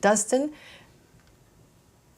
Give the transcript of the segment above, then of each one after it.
Dustin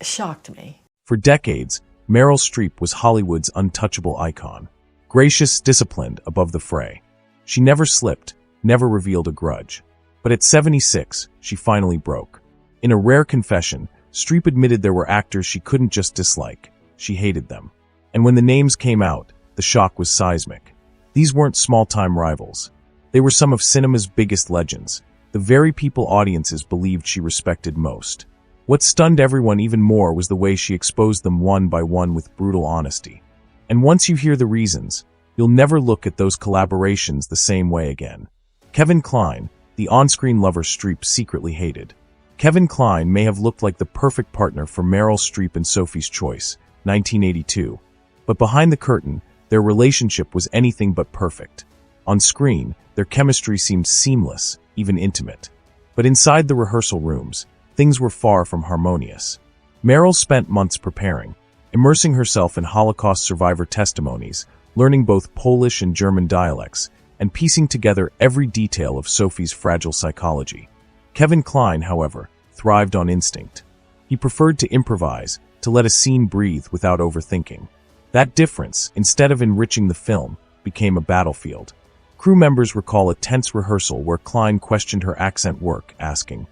shocked me. For decades, Meryl Streep was Hollywood's untouchable icon. Gracious, disciplined, above the fray. She never slipped, never revealed a grudge. But at 76, she finally broke. In a rare confession, Streep admitted there were actors she couldn't just dislike. She hated them. And when the names came out, the shock was seismic. These weren't small-time rivals. They were some of cinema's biggest legends, the very people audiences believed she respected most. What stunned everyone even more was the way she exposed them one by one with brutal honesty. And once you hear the reasons, you'll never look at those collaborations the same way again. Kevin Kline, the on-screen lover Streep secretly hated. Kevin Kline may have looked like the perfect partner for Meryl Streep in Sophie's Choice, 1982. But behind the curtain, their relationship was anything but perfect. On screen, their chemistry seemed seamless, even intimate. But inside the rehearsal rooms, things were far from harmonious. Meryl spent months preparing, immersing herself in Holocaust survivor testimonies, learning both Polish and German dialects, and piecing together every detail of Sophie's fragile psychology. Kevin Kline, however, thrived on instinct. He preferred to improvise, to let a scene breathe without overthinking. That difference, instead of enriching the film, became a battlefield. Crew members recall a tense rehearsal where Kline questioned her accent work, asking,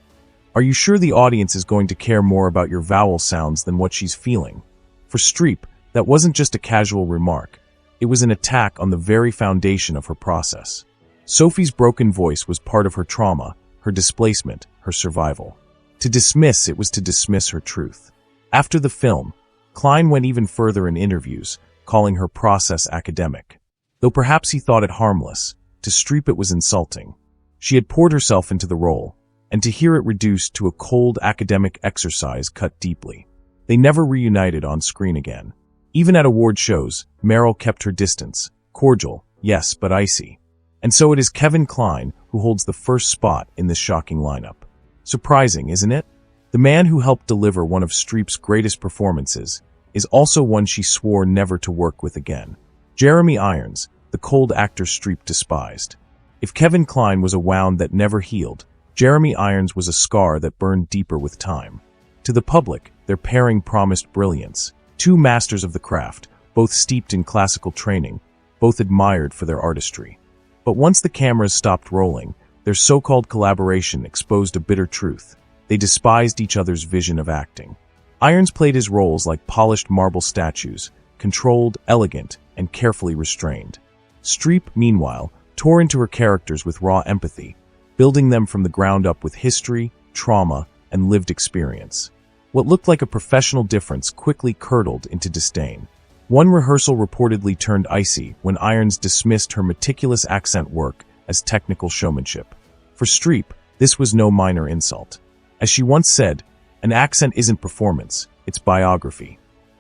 "Are you sure the audience is going to care more about your vowel sounds than what she's feeling?" For Streep, that wasn't just a casual remark. It was an attack on the very foundation of her process. Sophie's broken voice was part of her trauma, her displacement, her survival. To dismiss it was to dismiss her truth. After the film, Kline went even further in interviews, calling her process academic. Though perhaps he thought it harmless, to Streep it was insulting. She had poured herself into the role, and to hear it reduced to a cold academic exercise cut deeply. They never reunited on screen again. Even at award shows, Meryl kept her distance, cordial, yes, but icy. And so it is Kevin Kline who holds the first spot in this shocking lineup. Surprising, isn't it? The man who helped deliver one of Streep's greatest performances is also one she swore never to work with again. Jeremy Irons, the cold actor Streep despised. If Kevin Kline was a wound that never healed, Jeremy Irons was a scar that burned deeper with time. To the public, their pairing promised brilliance. Two masters of the craft, both steeped in classical training, both admired for their artistry. But once the cameras stopped rolling, their so-called collaboration exposed a bitter truth. They despised each other's vision of acting. Irons played his roles like polished marble statues, controlled, elegant, and carefully restrained. Streep, meanwhile, tore into her characters with raw empathy, building them from the ground up with history, trauma, and lived experience. What looked like a professional difference quickly curdled into disdain. One rehearsal reportedly turned icy when Irons dismissed her meticulous accent work as technical showmanship. For Streep, this was no minor insult. As she once said, "An accent isn't performance, it's biography."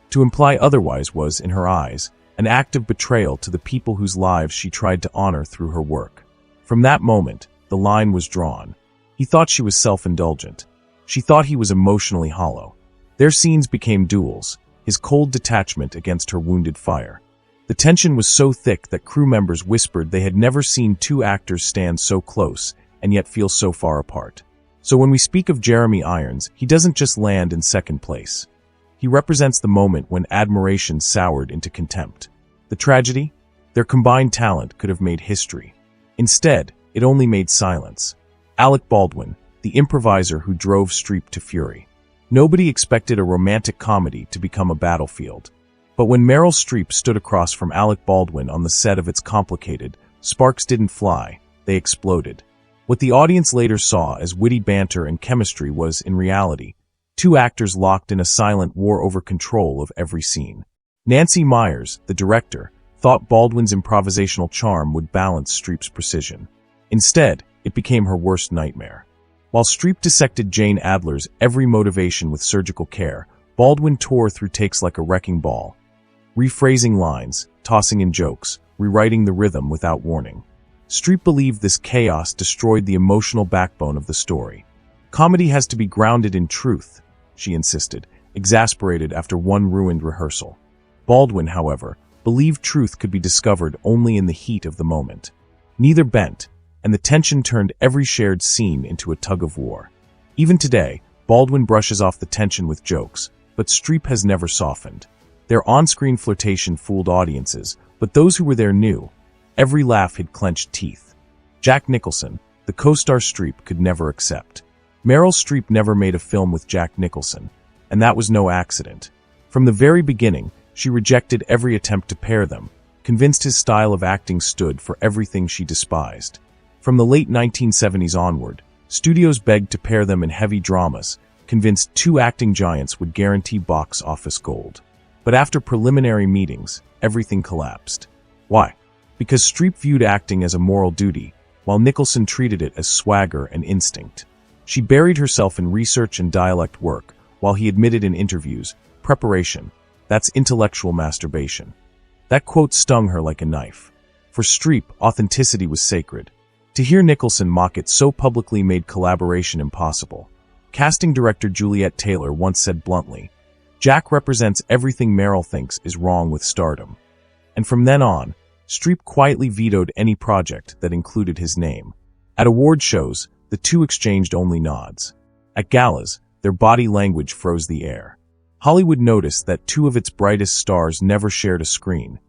To imply otherwise was, in her eyes, an act of betrayal to the people whose lives she tried to honor through her work. From that moment, the line was drawn. He thought she was self-indulgent. She thought he was emotionally hollow. Their scenes became duels, his cold detachment against her wounded fire. The tension was so thick that crew members whispered they had never seen two actors stand so close and yet feel so far apart. So when we speak of Jeremy Irons, he doesn't just land in second place. He represents the moment when admiration soured into contempt. The tragedy? Their combined talent could have made history. Instead, it only made silence. Alec Baldwin, the improviser who drove Streep to fury. Nobody expected a romantic comedy to become a battlefield. But when Meryl Streep stood across from Alec Baldwin on the set of It's Complicated, sparks didn't fly, they exploded. What the audience later saw as witty banter and chemistry was, in reality, two actors locked in a silent war over control of every scene. Nancy Meyers, the director, thought Baldwin's improvisational charm would balance Streep's precision. Instead, it became her worst nightmare. While Streep dissected Jane Adler's every motivation with surgical care, Baldwin tore through takes like a wrecking ball, rephrasing lines, tossing in jokes, rewriting the rhythm without warning. Streep believed this chaos destroyed the emotional backbone of the story. Comedy has to be grounded in truth, she insisted, exasperated after one ruined rehearsal. Baldwin, however, believed truth could be discovered only in the heat of the moment. Neither bent, and the tension turned every shared scene into a tug of war. Even today, Baldwin brushes off the tension with jokes, but Streep has never softened. Their on-screen flirtation fooled audiences, but those who were there knew. Every laugh hid clenched teeth. Jack Nicholson, the co-star Streep could never accept. Meryl Streep never made a film with Jack Nicholson, and that was no accident. From the very beginning, she rejected every attempt to pair them, convinced his style of acting stood for everything she despised. From the late 1970s onward, studios begged to pair them in heavy dramas, convinced two acting giants would guarantee box office gold. But after preliminary meetings, everything collapsed. Why? Because Streep viewed acting as a moral duty, while Nicholson treated it as swagger and instinct. She buried herself in research and dialect work, while he admitted in interviews, preparation, that's intellectual masturbation. That quote stung her like a knife. For Streep, authenticity was sacred. To hear Nicholson mock it so publicly made collaboration impossible. Casting director Juliet Taylor once said bluntly, "Jack represents everything Meryl thinks is wrong with stardom." And from then on, Streep quietly vetoed any project that included his name. At award shows, the two exchanged only nods. At galas, their body language froze the air. Hollywood noticed that two of its brightest stars never shared a screen,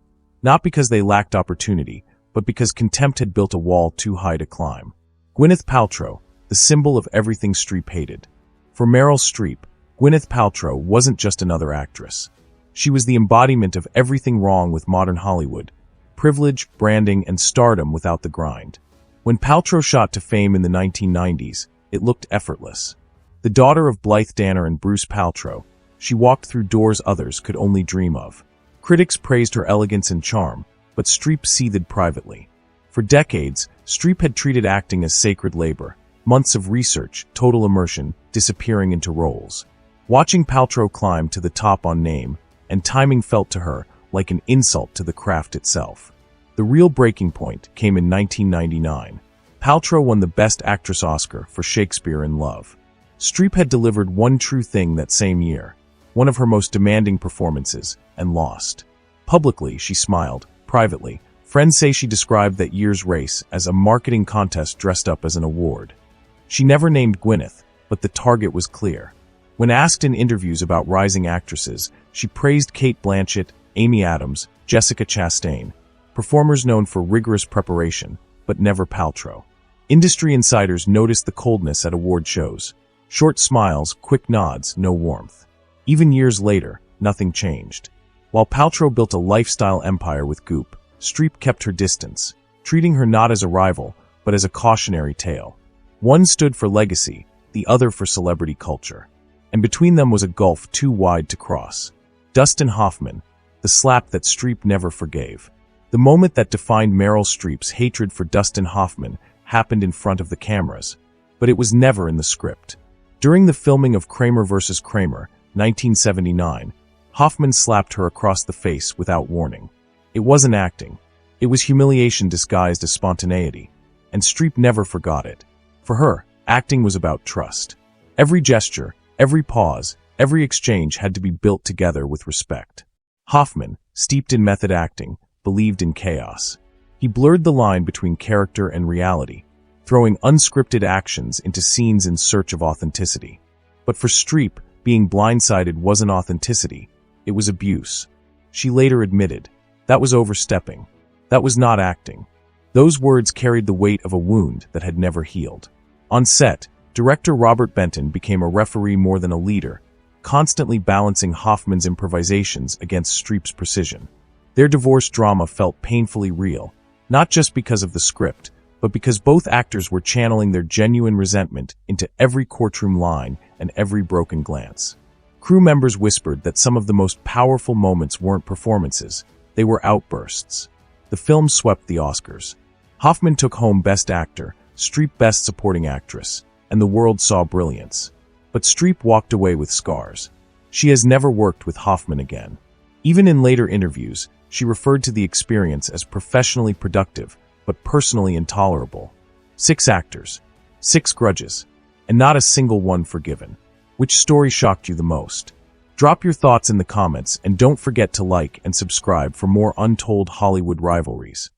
not because they lacked opportunity, but because contempt had built a wall too high to climb. Gwyneth Paltrow, the symbol of everything Streep hated. For Meryl Streep, Gwyneth Paltrow wasn't just another actress. She was the embodiment of everything wrong with modern Hollywood: privilege, branding, and stardom without the grind. When Paltrow shot to fame in the 1990s, it looked effortless. The daughter of Blythe Danner and Bruce Paltrow, she walked through doors others could only dream of. Critics praised her elegance and charm, but Streep seethed privately. For decades, Streep had treated acting as sacred labor, months of research, total immersion, disappearing into roles. Watching Paltrow climb to the top on name and timing felt to her like an insult to the craft itself. The real breaking point came in 1999. Paltrow won the Best Actress Oscar for Shakespeare in Love. Streep had delivered one true thing that same year, one of her most demanding performances, and lost. Publicly, she smiled. Privately, friends say she described that year's race as a marketing contest dressed up as an award. She never named Gwyneth, but the target was clear. When asked in interviews about rising actresses, she praised Cate Blanchett, Amy Adams, Jessica Chastain, performers known for rigorous preparation, but never Paltrow. Industry insiders noticed the coldness at award shows. Short smiles, quick nods, no warmth. Even years later, nothing changed. While Paltrow built a lifestyle empire with Goop, Streep kept her distance, treating her not as a rival, but as a cautionary tale. One stood for legacy, the other for celebrity culture. And between them was a gulf too wide to cross. Dustin Hoffman, the slap that Streep never forgave. The moment that defined Meryl Streep's hatred for Dustin Hoffman happened in front of the cameras, but it was never in the script. During the filming of Kramer vs. Kramer, 1979, Hoffman slapped her across the face without warning. It wasn't acting. It was humiliation disguised as spontaneity, and Streep never forgot it. For her, acting was about trust. Every gesture, every pause, every exchange had to be built together with respect. Hoffman, steeped in method acting, believed in chaos. He blurred the line between character and reality, throwing unscripted actions into scenes in search of authenticity. But for Streep, being blindsided wasn't authenticity, it was abuse. She later admitted, that was overstepping. That was not acting. Those words carried the weight of a wound that had never healed. On set, director Robert Benton became a referee more than a leader, constantly balancing Hoffman's improvisations against Streep's precision. Their divorce drama felt painfully real, not just because of the script, but because both actors were channeling their genuine resentment into every courtroom line and every broken glance. Crew members whispered that some of the most powerful moments weren't performances, they were outbursts. The film swept the Oscars. Hoffman took home Best Actor, Streep Best Supporting Actress, and the world saw brilliance. But Streep walked away with scars. She has never worked with Hoffman again. Even in later interviews, she referred to the experience as professionally productive, but personally intolerable. 6 actors, 6 grudges, and not a single one forgiven. Which story shocked you the most? Drop your thoughts in the comments and don't forget to like and subscribe for more Untold Hollywood rivalries.